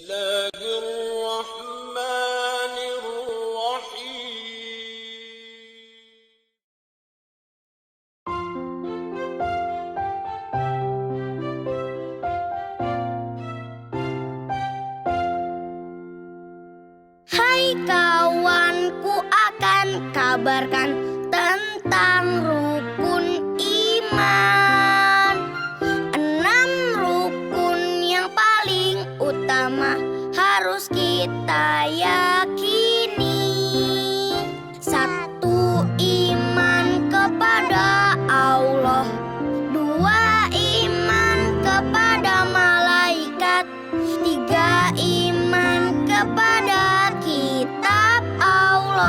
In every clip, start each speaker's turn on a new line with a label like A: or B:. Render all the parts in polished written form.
A: الله الرحمن الرحيم.
B: Hai kawanku, akan kabarkan tentang rukun iman. 6 rukun yang paling utama harus kita yakini. 1. Iman kepada Allah. 2. Iman kepada malaikat. 3. Iman kepada kitab Allah.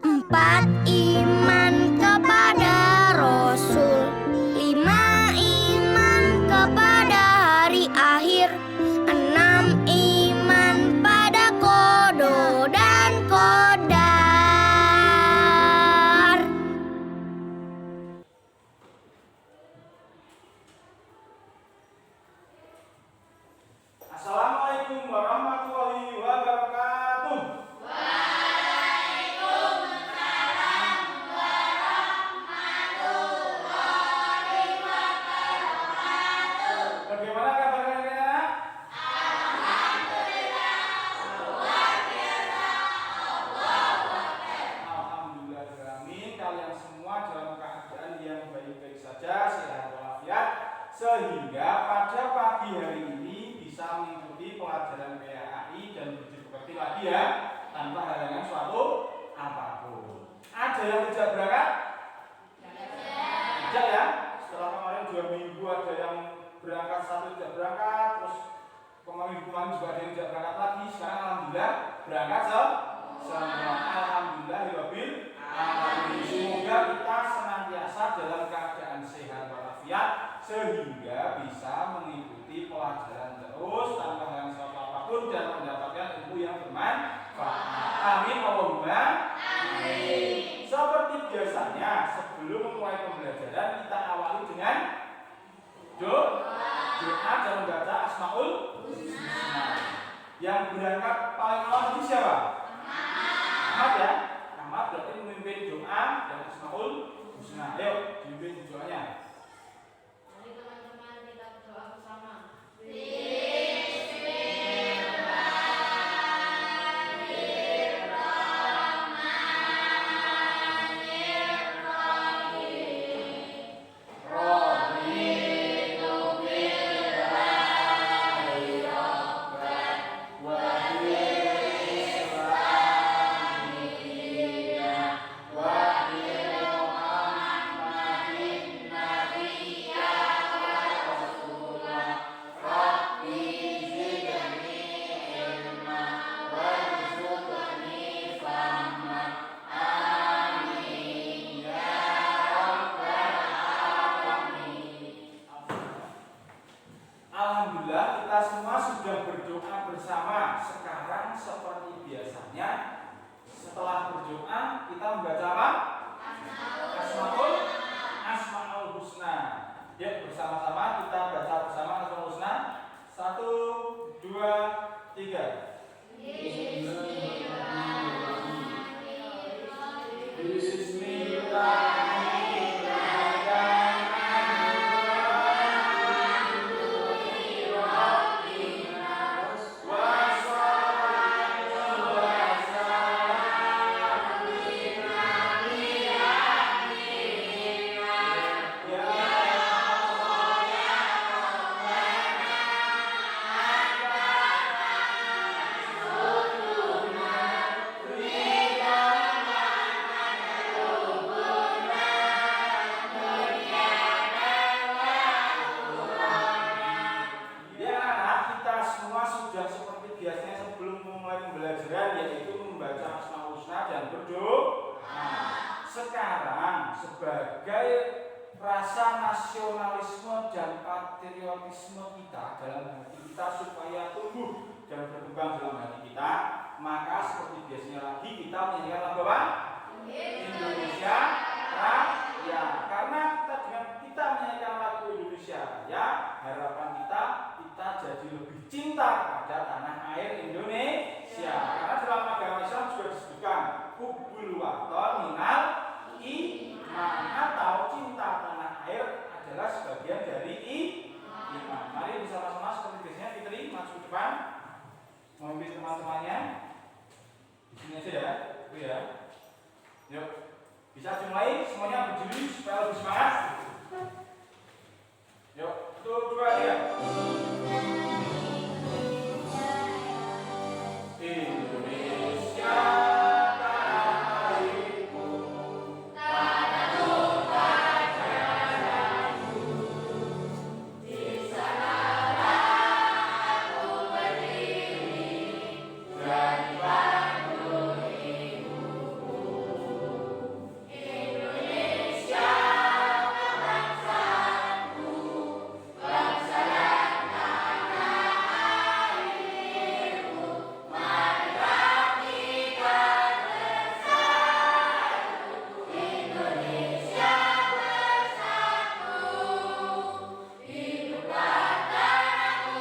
B: 4. Iman kepada Rasul. 5. Iman kepada hari akhir. 6. Iman pada qada dan qadar.
C: Assalamualaikum warahmatullahi wabarakatuh.
B: Waalaikumsalam warahmatullahi wabarakatuh.
C: Bagaimana kabar kalian?
B: Alhamdulillah, luar biasa.
C: Alhamdulillah, amin. Kalian semua dalam keadaan yang baik-baik saja, sehat walafiat, sehingga pada pagi hari ini bisa mengikuti pelajaran PAI dan berbukti lagi ya, tanpa halangan suatu apapun. Ada yang tidak berangkat? Tidak ya. Setelah kemarin 2 minggu ada yang berangkat, 1 tidak berangkat, terus kemarin juga ada yang tidak berangkat lagi. Sekarang alhamdulillah berangkat semua. Alhamdulillah alamin. Semoga kita senantiasa dalam keadaan sehat walafiat sehingga bisa mengikuti pelajaran terus tanpa halangan suatu apapun dan mendapatkan ilmu yang bermanfaat. Amin Allahumma amin. Seperti biasanya sebelum memulai pembelajaran kita awali dengan doa dan membaca Asmaul Husna. Yang berangkat paling awal ini siapa? Ahmad ya. Ahmad berarti memimpin doa dan Asmaul Husna. Ayo dipimpin doanya.
D: Mari teman-teman kita berdoa bersama.
C: Alhamdulillah kita semua sudah berdoa bersama. Sekarang seperti biasanya setelah berdoa kita membaca apa? Asmaul Husna. Ya, bersama-sama kita baca bersama Asmaul Husna. 1, 2, 3. Sekarang sebagai rasa nasionalisme dan patriotisme kita dalam hati kita supaya tumbuh dan berkembang dalam hati kita, maka seperti biasanya lagi kita menyanyikan lagu apa? Indonesia Raya. Karena kita dengan kita menyanyikan lagu Indonesia Raya, harapan semuanya berdiri supaya lebih semangat. Yuk, 1, 2, 3. Indonesia tanah airku, tanah tumpah darahku, di sanalah aku berdiri dan dibantu ibuku. Indonesia bangsaku, bangsa dan tanah airku, mari baktikan bersatu, Indonesia bersatu. Hiduplah tanahku,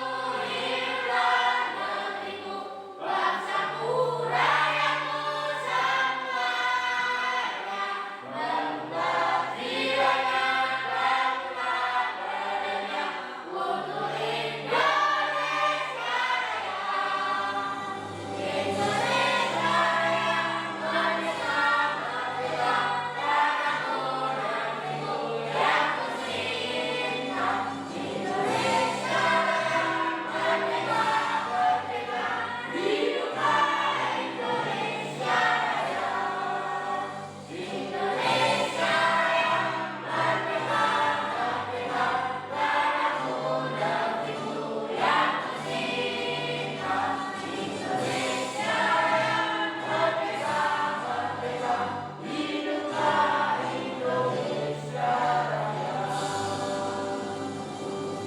C: hiduplah negeriku, bangsaku, rakyatku semuanya. Berubah jiwanya, bangkitlah badannya untuk Indonesia Raya. Indonesia Raya, merdeka, merdeka, tanahku, negeriku yang kucinta. Indonesia Raya, merdeka, merdeka, hiduplah Indonesia Raya. Indonesia Raya, merdeka, merdeka, tanahku, negeriku yang kucinta. Indonesia Raya, merdeka, merdeka, hiduplah Indonesia Raya.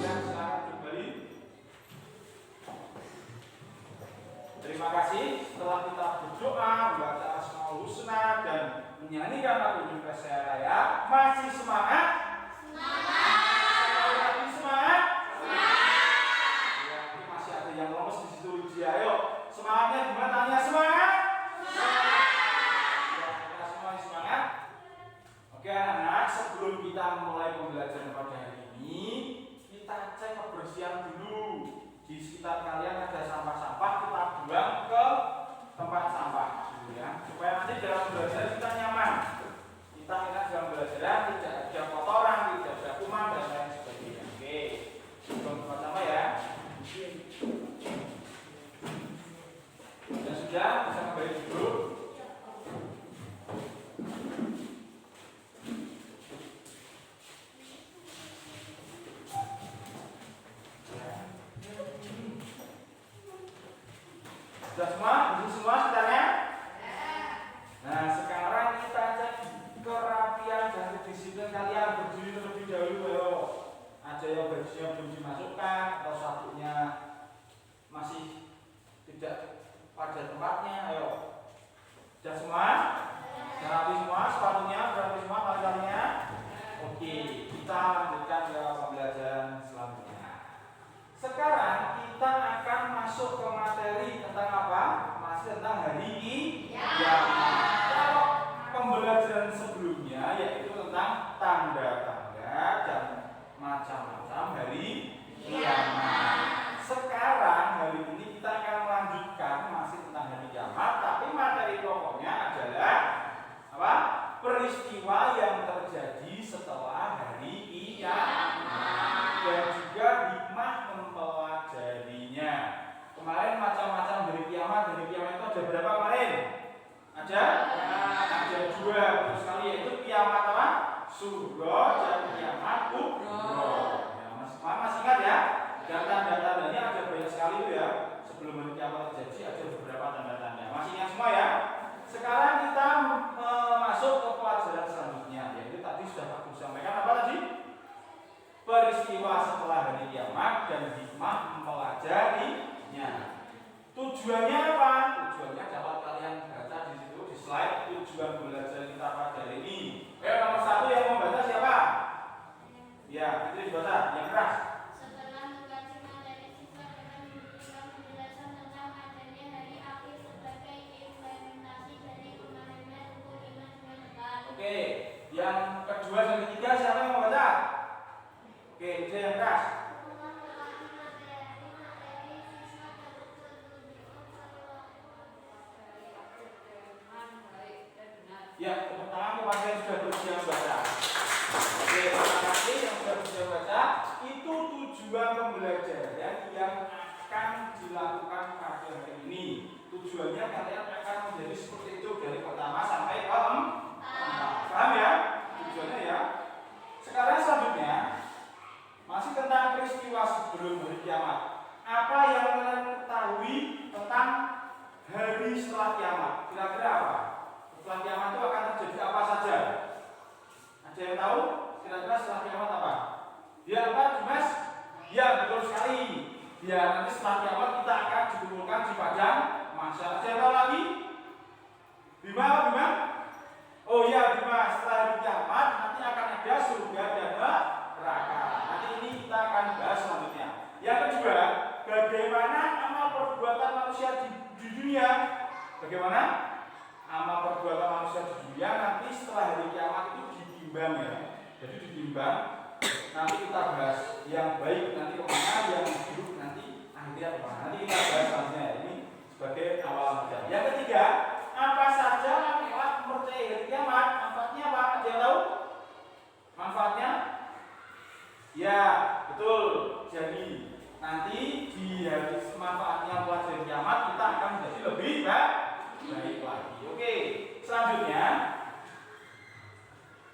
C: Ya, silakan kembali. Terima kasih. Setelah kita berdoa, membaca Asmaul Husna dan menyanyikan lagu Indonesia Raya, masih semangat? Sekali lagi semangat? Ya, ini masih ada yang lemes di situ. Ayo, semangatnya gimana? Tanya semangat? Ya, kita semua semangat. Oke anak-anak, sebelum kita mulai pembelajaran pada hari ini, kita cek kebersihan dulu. Di sekitar kalian ada sampah-sampah, kita buang ke tempat sampah dulu ya, supaya nanti dalam belajar kita nyaman. Kita enak dalam belajar, tidak ada kotoran, tidak ada kuman dan lain sebagainya. Oke, buang tempat sampah ya. Dan sudah bisa kembali duduk. Sudah semua? Bersih semua sekitarnya? Nah, sekarang kita cek kerapian dan kedisiplinan kalian. Berdiri terlebih dahulu ayo. Ada yang bajunya belum dimasukkan atau satunya masih tidak pada tempatnya, ayo. Sudah semua? Sudah rapi semua? Sepatunya sudah rapi semua? Tali-talinya? Oke, kita lanjutkan ke pembelajaran selanjutnya. Sekarang kita akan masuk ke materi tentang apa? Masih tentang hari kiamat. Kalau pembelajaran sebelumnya yaitu tentang tanda-tanda dan macam-macam hari kiamat. Sekarang hari ini kita akan melanjutkan masih tentang hari kiamat, tapi materi pokoknya adalah apa? Peristiwa yang terjadi setelah hari kiamat dan juga hikmah mempelajarinya. Kemarin macam-macam dari kiamat itu ada berapa kemarin? Ada dua, betul sekali, yaitu kiamat apa? Surga dan kiamat kubro. Ya, masih ingat ya? Dan tanda-tandanya ada banyak sekali itu ya. Sebelum hari kiamat terjadi ada beberapa tanda-tanda. Masih ingat semua ya? Sekarang kita masuk ke pelajaran selanjutnya, yaitu tadi sudah aku sampaikan apa tadi? Peristiwa setelah hari kiamat dan hikmah mempelajarinya. Tujuannya apa? Tujuannya dapat kalian baca di situ di slide. Tujuan belajar kita pada hari ini. Nomor 1 yang membaca siapa? Ya, itu dibaca yang keras.
B: Setelah mengkaji materi siswa dengan memberikan penjelasan tentang adanya hari akhir sebagai implementasi dari pemahaman rukun iman dengan dekat.
C: Oke, yang kedua dan ketiga siapa yang membaca? Oke, itu yang keras.
B: Setelah mengkaji materi siswa
C: Ya, tepuk tangan kepada yang sudah bersiap Tujuannya kalian akan menjadi seperti itu dari pertama sampai ke 4. Paham ya? Tujuannya ya. Sekarang selanjutnya masih tentang peristiwa sebelum hari kiamat. Apa yang kalian ketahui tentang hari setelah kiamat? Kira-kira apa? Setelah kiamat itu akan terjadi apa saja? Ada yang tahu? Kira-kira setelah kiamat apa? Ya apa, Mas? Ya, betul sekali. Ya, nanti setelah kiamat kita akan dikumpulkan di padang mahsyar. Ada yang tahu lagi? Bima, Bima? Oh iya, Bima, setelah hari kiamat nanti akan ada surga dan neraka. Nanti ini kita akan bahas selanjutnya. Yang kedua, bagaimana amal perbuatan manusia di dunia? Bagaimana? Amal perbuatan manusia di dunia nanti setelah hari kiamat itu ditimbang ya. Jadi ditimbang. Nanti kita bahas yang baik nanti kemana, yang buruk nanti akhirnya kemana. Nanti kita bahas selanjutnya. Ini sebagai awal saja. Yang ketiga, apa saja manfaat mempercayai hari kiamat? Manfaatnya apa? Ada yang tahu? Manfaatnya? Ya, betul. Jadi nanti di hari manfaatnya buat hari kiamat kita akan menjadi lebih baik lagi. Oke, selanjutnya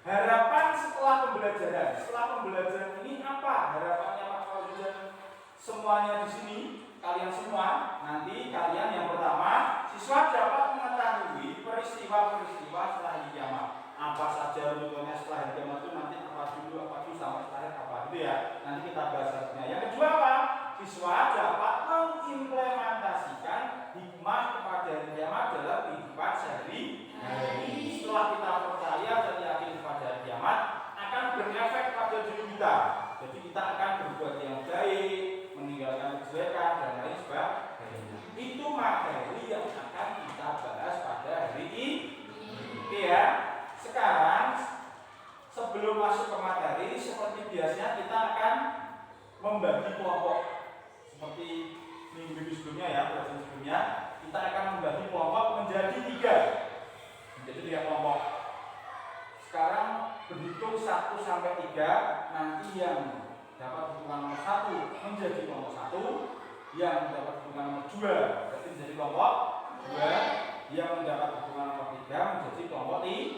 C: harapan setelah pembelajaran. Setelah pembelajaran ini apa harapannya Pak Fauzan dan semuanya di sini? Kalian semua, nanti kalian yang pertama, siswa dapat mengetahui peristiwa-peristiwa setelah hari kiamat. Apa saja rutenya setelah hari kiamat itu nanti apa dulu sampai terakhir apa dulu ya. Nanti kita bahas selanjutnya. Yang kedua apa? Siswa dapat mengimplementasikan hikmah kepada hari kiamat dalam kehidupan sehari-hari. Setelah kita percaya dan yakin kepada hari kiamat, akan berefek pada diri kita. Jadi kita akan berbuat yang baik, meninggalkan kejelekan dan lain sebagainya. Itu materi yang akan kita bahas pada hari ini. Oke ya. Sekarang sebelum masuk ke materi, seperti biasanya kita akan membagi kelompok. Seperti minggu sebelumnya ya, pelajaran sebelumnya, kita akan membagi kelompok menjadi 3. Menjadi 3 kelompok. Sekarang berhitung 1 sampai 3, nanti yang dapat hitungan nomor 1 menjadi kelompok 1, yang mendapat hitungan nomor 2 berarti menjadi kelompok 2, yang mendapat hitungan nomor 3 menjadi kelompok 3.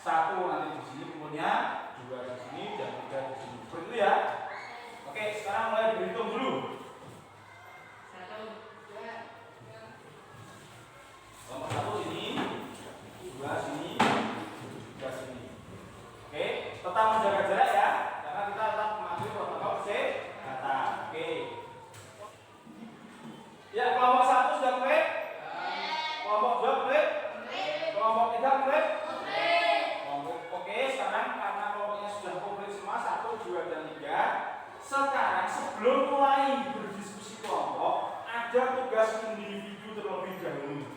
C: 1 nanti di sini kumpulnya, 2 di sini dan 3 di sini. Seperti itu ya. Oke, sekarang mulai berhitung dulu.
D: 1, 2.
C: Kelompok 1 sini, 2 sini, 3 sini. Oke, tetap menjaga jarak ya. Karena kita tetap mematuhi protokol kesehatan. Oke. Ya, kelompok 1 sudah klik? Kelompok 2 klik? Kelompok 3 klik? Oke, sekarang karena kelompoknya sudah komplit semua 1, 2, dan 3. Sekarang sebelum mulai berdiskusi kelompok, ada tugas individu terlebih dahulu.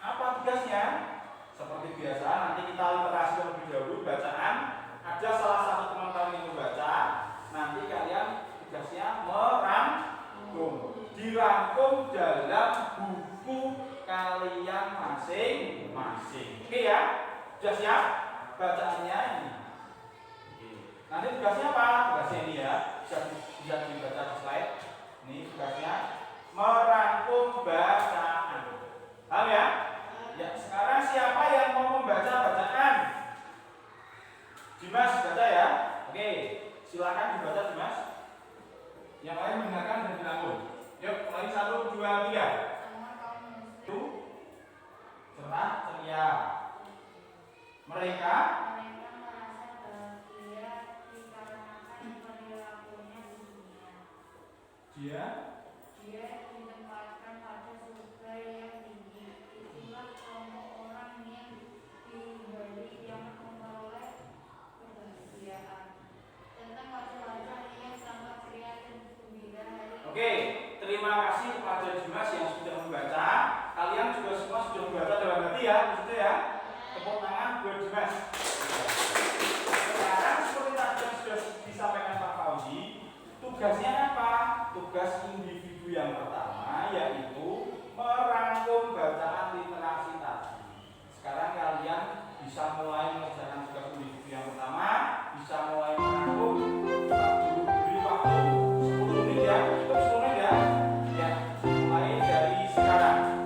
C: Apa tugasnya? Seperti biasa, nanti kita literasi terlebih dahulu bacaan. Ada salah satu teman kalian yang membaca, nanti kalian tugasnya merangkum. Dirangkum dalam buku kalian masing-masing. Oke ya? Sudah siap? Bacaannya ini. Nanti tugasnya apa? Tugasnya ini ya. Bisa dibaca di slide. Ini tugasnya merangkum bacaan. Paham ya? Ya, sekarang siapa yang mau membaca bacaan? Dimas baca ya. Oke, silakan dibaca Dimas. Yang lain mendengarkan dan dirangkum. Yuk, mulai 1, 2, 3. Itu cerah ceria. Mereka
B: merasa bahagia dikarenakan perilakunya di dunia. Dia ditempatkan pada surga yang tinggi. Itulah kelompok orang yang diberi yang memperoleh kebahagiaan. Tentang wajah-wajah yang tampak ceria dan gembira hari.
C: Oke, terima kasih kepada Dimas yang sudah membaca. Kalian juga semua sudah membaca dalam hati ya, maksudnya ya. Tepuk tangan buat Dimas. Sekarang seperti tadi yang sudah disampaikan Pak Fauzi, tugasnya apa? Tugas individu yang pertama yaitu merangkum bacaan literasi tadi. Sekarang kalian bisa mulai mengerjakan tugas individu yang pertama, bisa mulai merangkum. Beri waktu 10 menit ya, cukup 10 menit ya. Ya, mulai dari sekarang.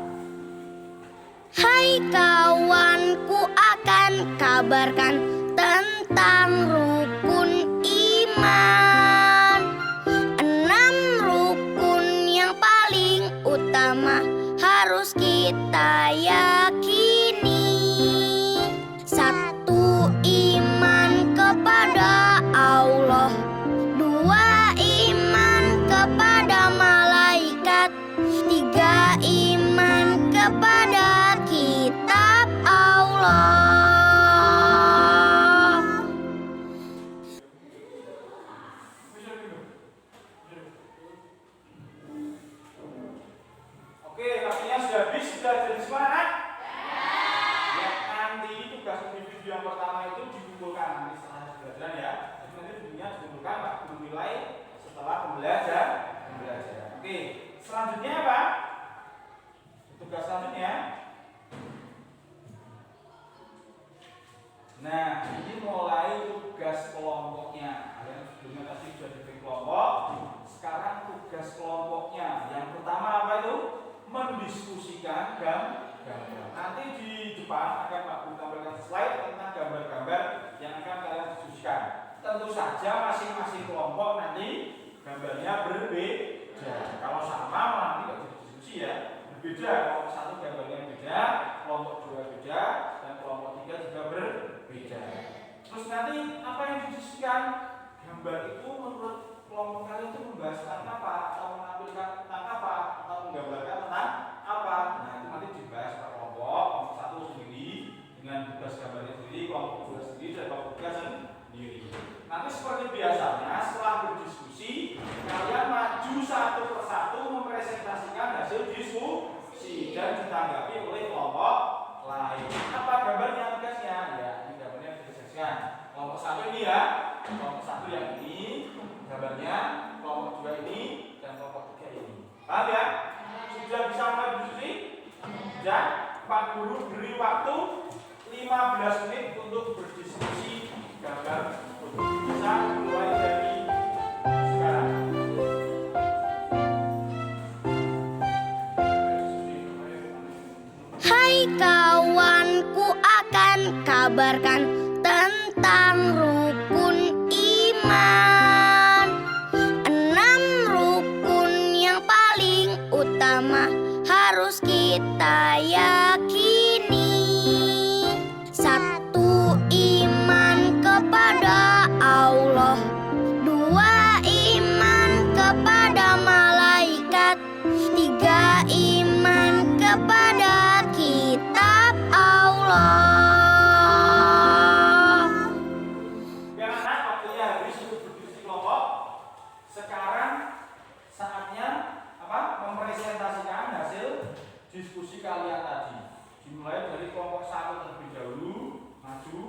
C: mendiskusikan gambar. Nanti di depan akan Pak Guru tampilkan slide tentang gambar-gambar yang akan kalian diskusikan. Tentu saja masing-masing kelompok nanti gambarnya berbeda. Kalau sama nanti tidak jadi diskusi ya. Berbeda, kelompok 1 gambarnya beda, kelompok 2 beda, dan kelompok 3 juga berbeda. Terus nanti apa yang didiskusikan? Gambar itu menurut kelompok kalian itu membahas tentang apa? Atau menampilkan tentang apa? Atau menggambarkan tentang apa? Nah itu nanti dibahas per kelompok. Kelompok 1 sendiri dengan tugas gambarnya sendiri, kelompok 2 sendiri, dan kelompok 3 sendiri. Nanti seperti biasanya setelah berdiskusi kalian maju satu persatu mempresentasikan hasil diskusi dan ditanggapi oleh kelompok lain. Apa gambarnya tugasnya? Ya ini gambarnya dijelaskan. Kelompok 1 ini ya, kelompok 1 yang ini gambarnya, kelompok 2 ini, dan kelompok 3 ini. Paham ya? Sudah bisa mulai berdiskusi? Ya, Pak Guru beri waktu 15 menit untuk berdiskusi gambar. Bisa mulai dari sekarang.
A: Hai kawanku, akan kabarkan tentang rukun iman. 6 rukun yang paling utama harus kita yakini. 1. Iman kepada Allah. 2. Iman kepada malaikat. 3. Iman kepada kitab Allah.
C: Oke anak, waktunya habis untuk berdiskusi kelompok. Sekarang saatnya apa? Mempresentasikan hasil diskusi kalian tadi. Dimulai dari kelompok 1 terlebih dahulu, maju.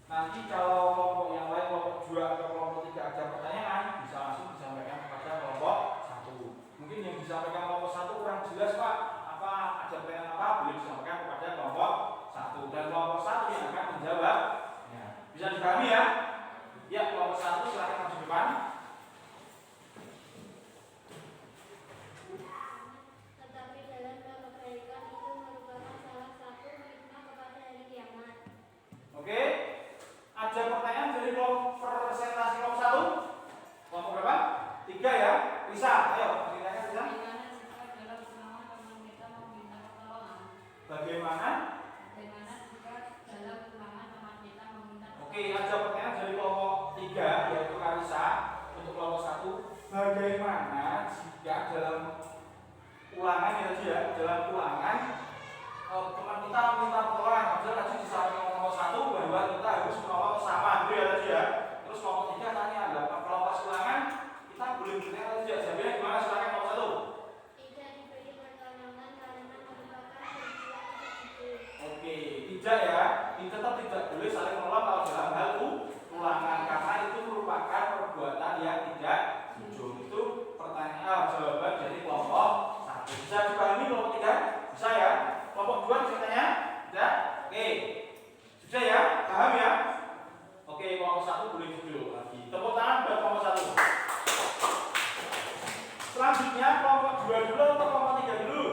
C: Nanti kalau kelompok yang lain, kelompok 2 atau kelompok 3 ada pertanyaan, bisa langsung disampaikan kepada kelompok 1. Mungkin yang disampaikan kelompok 1 kurang jelas Pak, apa ada pertanyaan apa, boleh disampaikan kepada kelompok 1 dan kelompok 1 yang akan menjawab. Ya. Bisa dipahami ya? Ya, kelompok 1 silakan maju depan.
B: Tetapi dalam kebaikan itu merupakan salah satu hikmah kepada hari kiamat.
C: Oke. Ada pertanyaan dari kelompok presentasi kelompok 1? Kelompok berapa? 3 ya. Risa, ayo ditanya Risa. Bagaimana? Oke, ada pertanyaan dari kelompok 3 yaitu Karisa untuk kelompok 1. Bagaimana jika dalam ulangan ya tadi ya, dalam ulangan teman kita minta pertolongan, padahal tadi disampaikan kelompok 1 bahwa kita harus menolong sama gitu ya tadi ya. Terus kelompok 3 tanya, kalau pas ulangan kita boleh bertanya atau tidak? Jawabnya gimana? Silakan kelompok 1.
B: Tidak diberi pertolongan karena merupakan berbuat jujur.
C: Oke, tidak ya. Ini tetap tidak boleh saling menolong kalau dalam hal ulangan karena itu merupakan perbuatan yang tidak jujur. Itu pertanyaan jawaban dari kelompok 1. Bisa dipahami kelompok 3? Bisa ya? Kelompok 2 bisa tanya? Tidak? Oke. Sudah ya? Paham ya? Oke, kelompok 1 boleh duduk lagi. Tepuk tangan buat kelompok 1. Selanjutnya kelompok 2 dulu atau kelompok 3 dulu?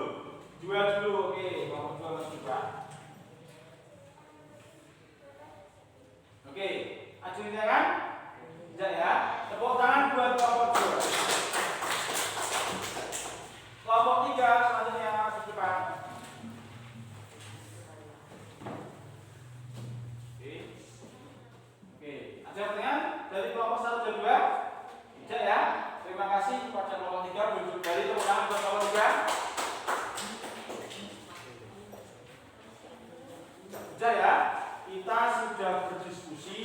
C: 2 dulu. Oke, kelompok 2 masih juga. Oke, ajuin tangan. Tidak ya? Tepuk tangan buat kelompok 2. Kelompok 3 selanjutnya masuk depan. Oke, ada pertanyaan dari kelompok 1 dan 2? Tidak ya? Terima kasih kepada kelompok 3. Duduk dari tepuk tangan buat kelompok 3. Sudah ya? Kita sudah berdiskusi,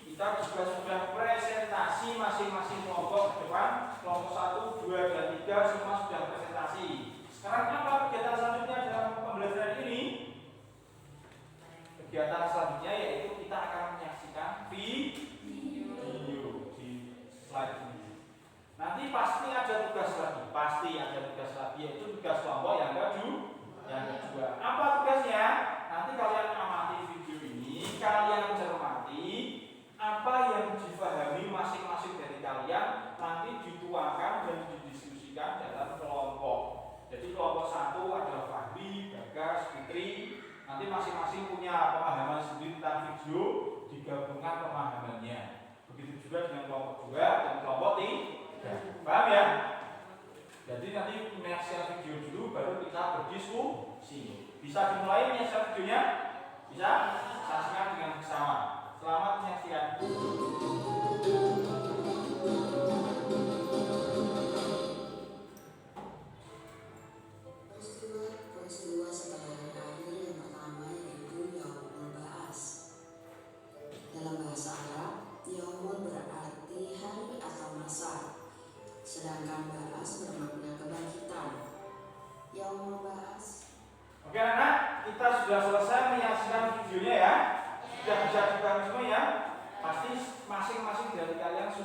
C: kita juga sudah presentasi masing-masing kelompok ke depan. Kelompok 1, 2, dan 3 semua sudah presentasi. Sekarang apa kegiatan selanjutnya dalam pembelajaran ini? Kegiatan selanjutnya yaitu kita akan menyaksikan video di slide ini. Nanti pasti ada tugas lagi, yaitu tugas kelompok yang kedua. Apa tugasnya? Nanti kalian amati video ini, kalian cermati apa yang difahami masing-masing dari kalian, nanti dituangkan dan didiskusikan dalam kelompok. Jadi kelompok 1 adalah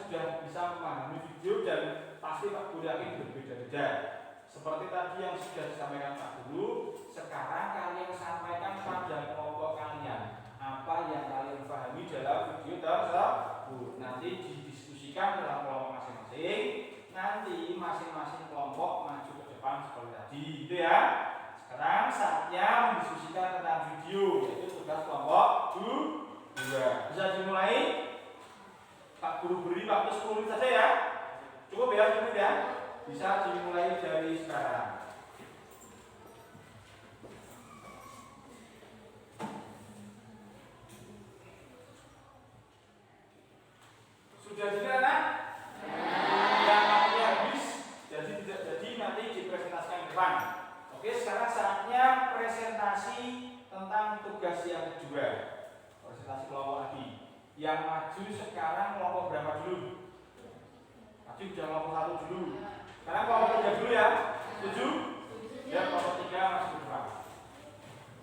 C: sudah bisa memahami video dan pasti Pak Guru yakin berbeda-beda. Seperti tadi yang sudah disampaikan Pak Guru, sekarang kalian sampaikan pada kelompok kalian apa yang kalian pahami dalam video tersebut. Nanti didiskusikan dalam kelompok masing-masing. Nanti masing-masing kelompok maju ke depan seperti tadi, gitu ya. Sekarang saatnya mendiskusikan tentang video, yaitu tugas kelompok 2. Bisa dimulai. Pak Guru beri waktu 10 menit saja ya. Cukup ya 10 menit ya. Bisa dimulai dari sekarang. Sudah tidak nak? Yang waktunya habis, jadi tidak jadi nanti dipresentasikan ke depan. Oke, sekarang saatnya presentasi tentang tugas yang kedua. Presentasi kelompok lagi. Yang maju sekarang kelompok berapa dulu? Maju udah kelompok 1 dulu. Sekarang kelompok 3 dulu ya. Setuju? Ya, kelompok 3 masuk ke depan.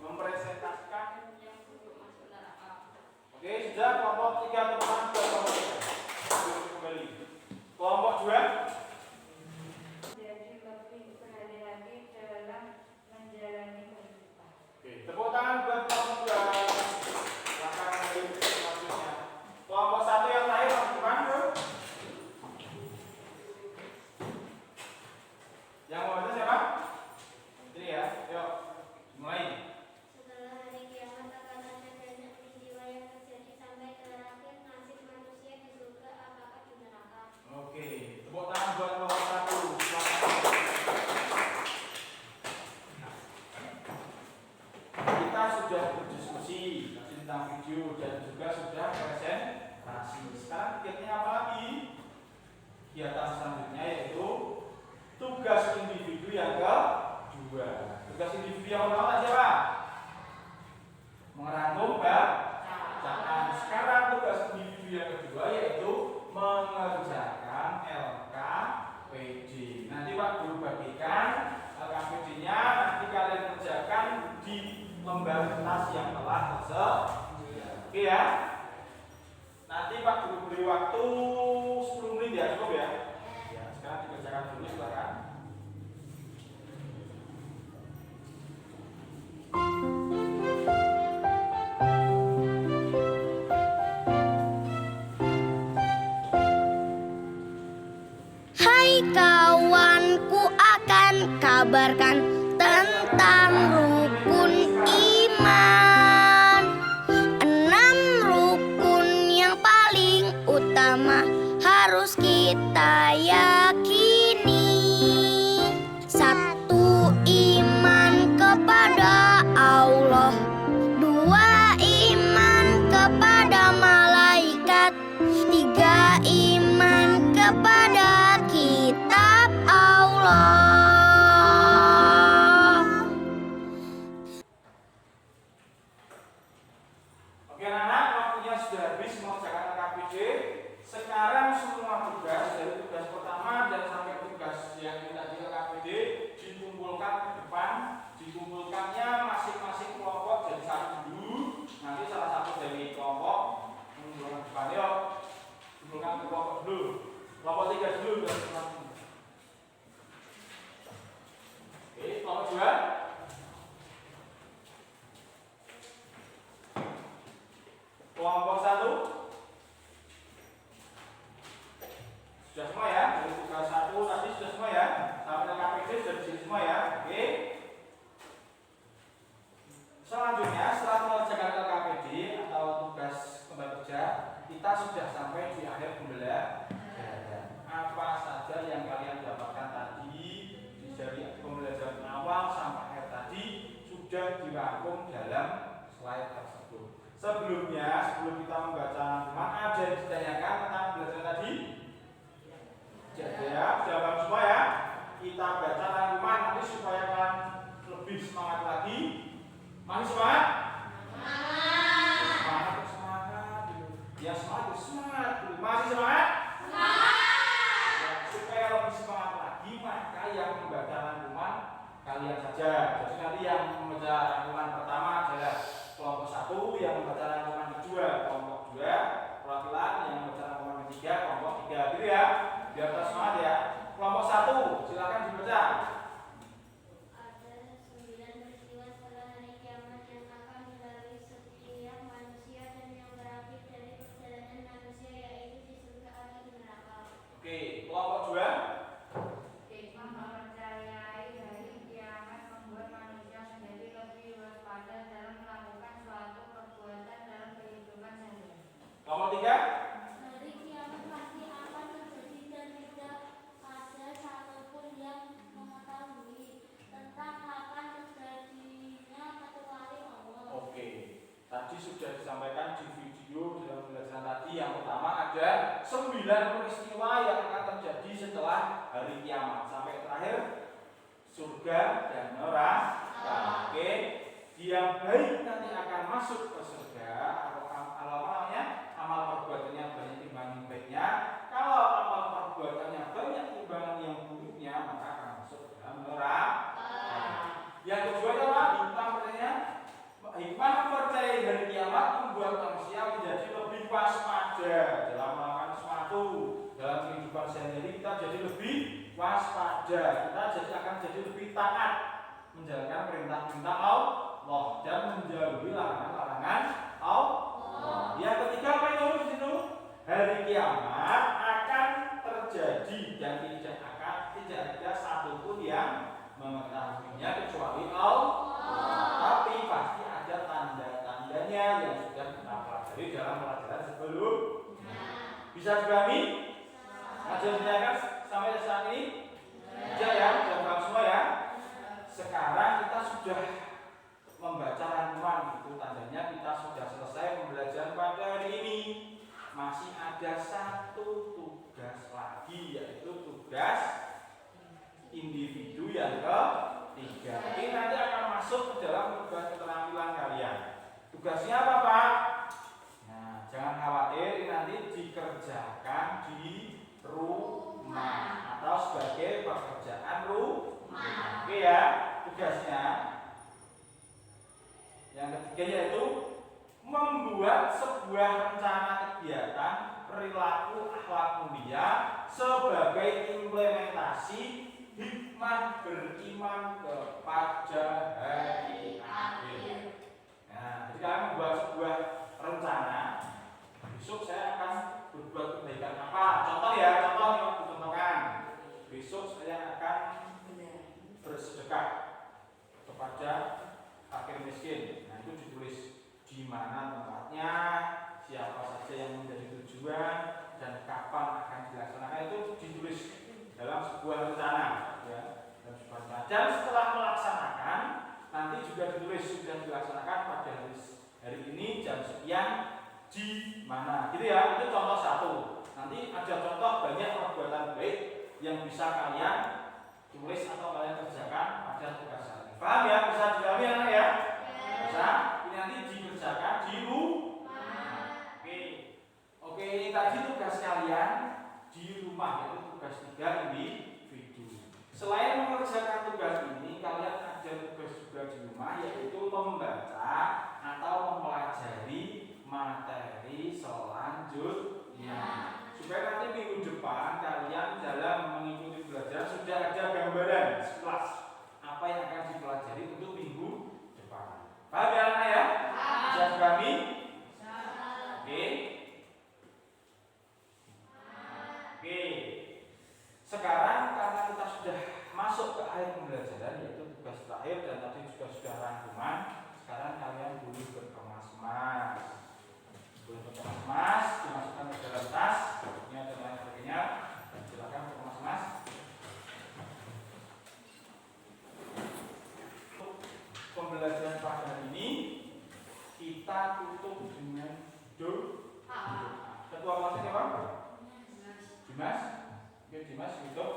C: Mempresentasikan yang untuk masuk neraka. Oke, sudah kelompok 3 ke depan ke kelompok 3. Kembali. Kelompok 2.
B: Jadi lebih berhati-hati dalam menjalani kehidupan.
C: Oke, tepuk tangan buat kelompok 2. Silakan ambil selanjutnya. Kelompok 1 yang terakhir masuk depan, Bro. Yang mau baca siapa? Ini ya, yuk mulai.
B: Setelah hari kiamat akan ada banyak peristiwa yang terjadi sampai terakhir nasib manusia di surga apakah di neraka.
C: Oke, tepuk tangan buat kelompok 1. Silakan. Kita sudah berdiskusi tentang video dan juga sudah presentasi. Sekarang kegiatannya apa lagi? Kegiatan selanjutnya yaitu tugas individu yang kedua. Tugas individu yang pertama siapa? Merangkum bacaan. Sekarang tugas individu yang kedua yaitu mengerjakan LKPD. Nanti Pak Guru bagikan LKPD-nya, nanti kalian kerjakan di lembar kertas yang telah tersedia. Oke ya. Nanti Pak Guru beri waktu 10 menit ya, cukup ya. Ya, sekarang dikerjakan dulu silakan.
A: Hai kawanku, akan kabarkan tentang rukun iman. 6 rukun yang paling utama harus kita yakini. 1. Iman kepada Allah. 2. Iman kepada malaikat. 3. Iman kepada kitab Allah.
C: Oke anak-anak, waktunya sudah habis mengerjakan LKPD. Sekarang semua tugas dari tugas pertama dan sampai tugas yang kita di LKPD dikumpulkan ke depan. Dikumpulkannya masing-masing kelompok jadi satu dulu. Nanti salah satu dari kelompok mengumpulkan ke depan. Yuk, kumpulkan ke kelompok dulu. Kelompok 3 dulu. Oke, kelompok 2. Kelompok 1 sudah semua ya. Dari tugas 1 tadi sudah semua ya. Sampai LKPD sudah di sini semua ya. Oke. Selanjutnya setelah mengerjakan LKPD atau tugas kembali kerja, kita sudah sampai di akhir pembelajaran. Apa saja yang kalian dapatkan tadi dari pembelajaran awal sampai akhir tadi sudah dirangkum dalam slide tersebut. Sebelum kita membaca rangkuman, ada yang ditanyakan tentang pembelajaran tadi? Jadi ya, jawaban semua ya. Kita baca rangkuman nanti supaya kalian lebih semangat lagi. Masih semangat? Semangat. Semangat. Ya semangat. Masih semangat? Ya, supaya lebih semangat lagi, maka yang membaca rangkuman kalian saja. Jadi nanti yang membaca rangkuman pertama adalah kelompok 1, yang membaca rangkuman kedua kelompok 2, perwakilan yang membaca rangkuman ketiga kelompok 3. tadi sudah disampaikan di video dalam pembelajaran tadi. Yang pertama ada 9 peristiwa yang akan terjadi setelah hari kiamat sampai terakhir surga dan neraka. Oke, yang baik nanti akan masuk ke surga kalau apa namanya amal perbuatannya banyak timbangan baiknya. Kalau amal perbuatannya banyak timbangan yang buruknya maka akan masuk ke dalam neraka. Yang kedua adalah hikmah percaya hari kiamat membuat manusia menjadi lebih waspada dalam melakukan sesuatu. Dalam kehidupan sehari-hari kita jadi lebih waspada, kita akan jadi lebih taat menjalankan perintah-perintah Allah dan menjauhi larangan-larangan Allah. Yang ketiga apa itu di situ? Hari kiamat akan terjadi dan tidak ada satupun yang mengetahuinya kecuali Allah. Tapi pasti ada tanda-tandanya yang sudah kita pelajari dalam pelajaran sebelumnya. Bisa dipahami? Ada yang ditanyakan sampai saat ini? Tidak ya, sudah paham semua ya. Sekarang kita sudah membaca rangkuman, itu tandanya kita sudah selesai pembelajaran pada hari ini. Masih ada satu tugas lagi, yaitu tugas individu yang ketiga. Ini nanti akan masuk ke dalam tugas keterampilan kalian. Tugasnya apa Pak? Nah, jangan khawatir, ini nanti dikerjakan di rumah atau sebagai pekerjaan rumah. Oke ya, tugasnya. Yang ketiga yaitu membuat sebuah rencana kegiatan perilaku akhlak mulia sebagai implementasi hikmah beriman kepada hari akhir. Nah, jadi kalian membuat sebuah rencana. Besok saya akan berbuat kebaikan apa? Contoh ya, contoh yang aku contohkan. Besok saya akan bersedekah kepada fakir miskin. Nah, itu ditulis di mana tempatnya, siapa saja yang menjadi tujuan, dan kapan akan dilaksanakan, itu ditulis dalam sebuah rencana ya, dan setelah melaksanakan nanti juga ditulis sudah dilaksanakan pada hari ini jam sekian di mana gitu ya. Itu contoh satu. Nanti ada contoh banyak perbuatan baik yang bisa kalian tulis atau kalian kerjakan pada tugas hari. Paham ya? Bisa dipahami anak ya? Bisa. Ini nanti dikerjakan di rumah. Oke, ini tadi tugas kalian di rumah, yaitu tugas 3 individu. Selain mengerjakan tugas ini, kalian ada tugas juga di rumah, yaitu membaca atau mempelajari materi selanjutnya. Supaya nanti minggu depan kalian dalam mengikuti belajar sudah ada gambaran sekelas apa yang akan dipelajari untuk minggu depan. Paham ya anak ya? Bisa dipahami? Oke. Oke. Sekarang karena kita sudah masuk ke akhir pembelajaran, yaitu tugas terakhir dan tadi juga sudah rangkuman, sekarang kalian boleh berkemas-mas. Boleh berkemas-mas, dimasukkan ke dalam tas. Ini ada lain sebagainya. Silakan berkemas-mas. Pembelajaran pada hari ini kita tutup dengan doa. Ketua kelasnya apa? Dimas. Oke, Dimas tutup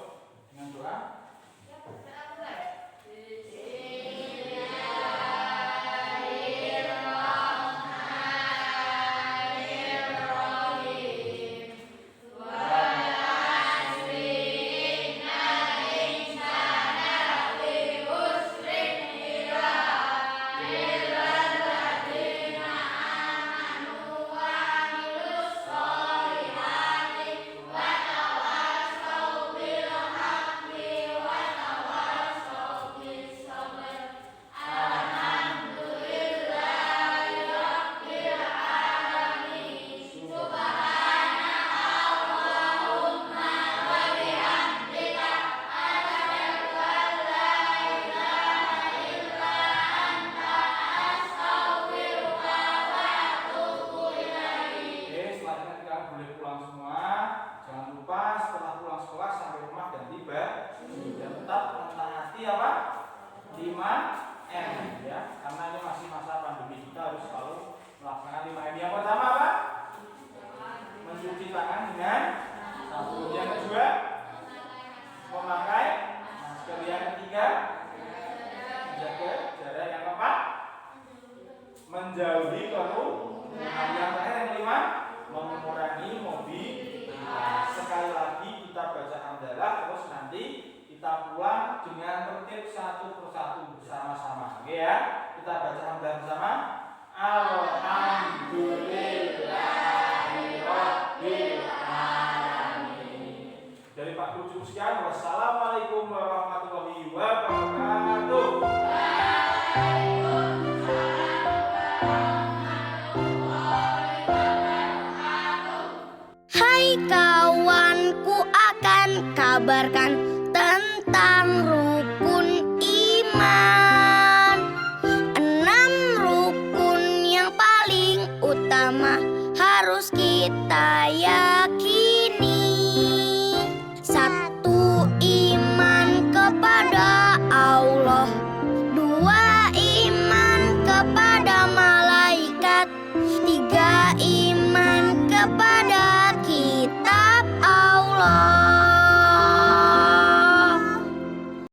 C: dengan doa. mencuci tangan dengan sabun. Yang kedua, memakai masker. Yang ketiga, menjaga jarak. Yang keempat, menjauhi kerumunan. Yang terakhir, yang kelima, mengurangi mobilitas. Sekali lagi kita baca hamdalah, terus nanti kita pulang dengan tertib satu persatu bersama-sama. Oke ya, kita baca hamdalah bersama. Alhamdulillahirabbil alamin. Dari Pak Guru cukup sekian. Wassalamualaikum warahmatullahi wabarakatuh.
A: Hai kawanku, akan kabarkan